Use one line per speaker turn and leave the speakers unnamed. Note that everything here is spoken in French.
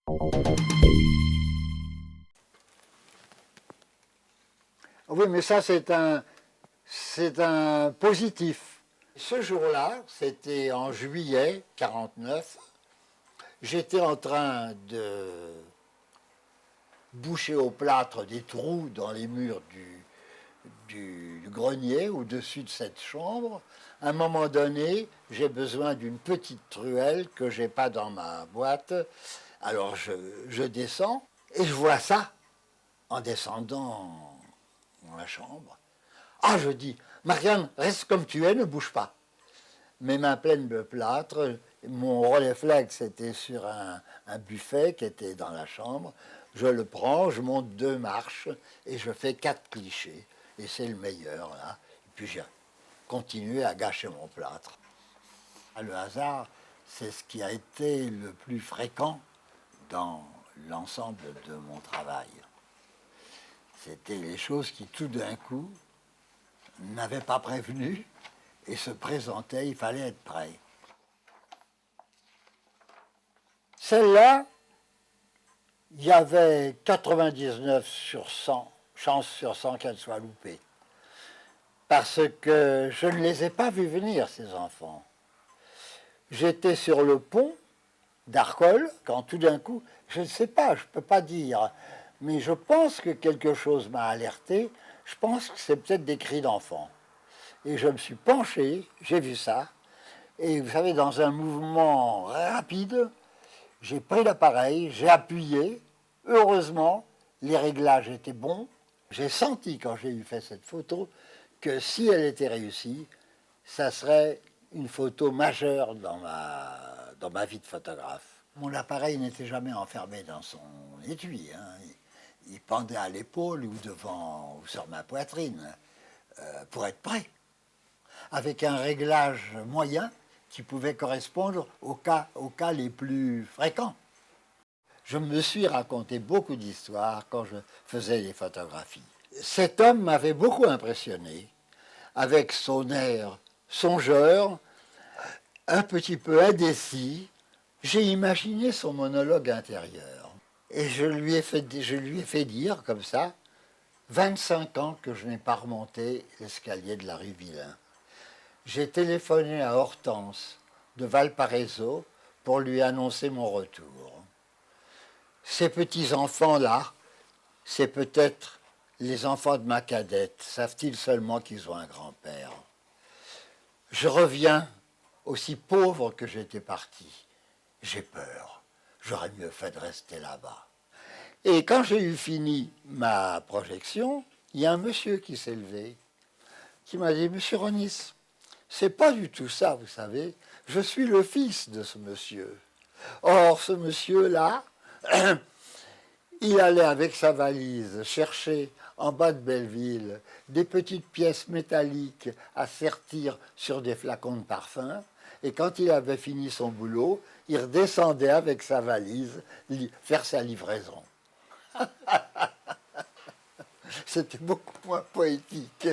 Oui, mais ça, c'est un positif. Ce jour-là, c'était en juillet 49, j'étais en train de boucher au plâtre des trous dans les murs du grenier au-dessus de cette chambre. À un moment donné, j'ai besoin d'une petite truelle que j'ai pas dans ma boîte. Alors je descends et je vois ça en descendant dans la chambre. Ah, je dis, Marianne, reste comme tu es, ne bouge pas. Mes mains pleines de plâtre, mon réflexe était sur un buffet qui était dans la chambre. Je le prends, je monte 2 marches et je fais 4 clichés. Et c'est le meilleur, là. Et puis j'ai continué à gâcher mon plâtre. Le hasard, c'est ce qui a été le plus fréquent dans l'ensemble de mon travail. C'était les choses qui, tout d'un coup, n'avaient pas prévenu et se présentaient, il fallait être prêt. Celle-là, il y avait 99 sur 100, chances sur 100 qu'elle soit loupée. Parce que je ne les ai pas vus venir, ces enfants. J'étais sur le pont d'Arcole, quand tout d'un coup, je ne sais pas, je ne peux pas dire, mais je pense que quelque chose m'a alerté, je pense que c'est peut-être des cris d'enfants. Et je me suis penché, j'ai vu ça, et vous savez, dans un mouvement rapide, j'ai pris l'appareil, j'ai appuyé, heureusement, les réglages étaient bons. J'ai senti, quand j'ai eu fait cette photo, que si elle était réussie, ça serait une photo majeure dans ma vie de photographe. Mon appareil n'était jamais enfermé dans son étui, hein. Il pendait à l'épaule ou devant ou sur ma poitrine pour être prêt, avec un réglage moyen qui pouvait correspondre aux cas les plus fréquents. Je me suis raconté beaucoup d'histoires quand je faisais les photographies. Cet homme m'avait beaucoup impressionné, avec son air songeur, un petit peu indécis. J'ai imaginé son monologue intérieur. Et je lui ai fait dire, comme ça, 25 ans que je n'ai pas remonté l'escalier de la rue Villain. J'ai téléphoné à Hortense de Valparaiso pour lui annoncer mon retour. Ces petits-enfants-là, c'est peut-être les enfants de ma cadette. Savent-ils seulement qu'ils ont un grand-père? Je reviens aussi pauvre que j'étais parti. J'ai peur. J'aurais mieux fait de rester là-bas. Et quand j'ai eu fini ma projection, il y a un monsieur qui s'est levé, qui m'a dit, Monsieur Ronis, c'est pas du tout ça, vous savez. Je suis le fils de ce monsieur. Or, ce monsieur-là, il allait avec sa valise chercher en bas de Belleville des petites pièces métalliques à sertir sur des flacons de parfum. Et quand il avait fini son boulot, il redescendait avec sa valise faire sa livraison. C'était beaucoup moins poétique.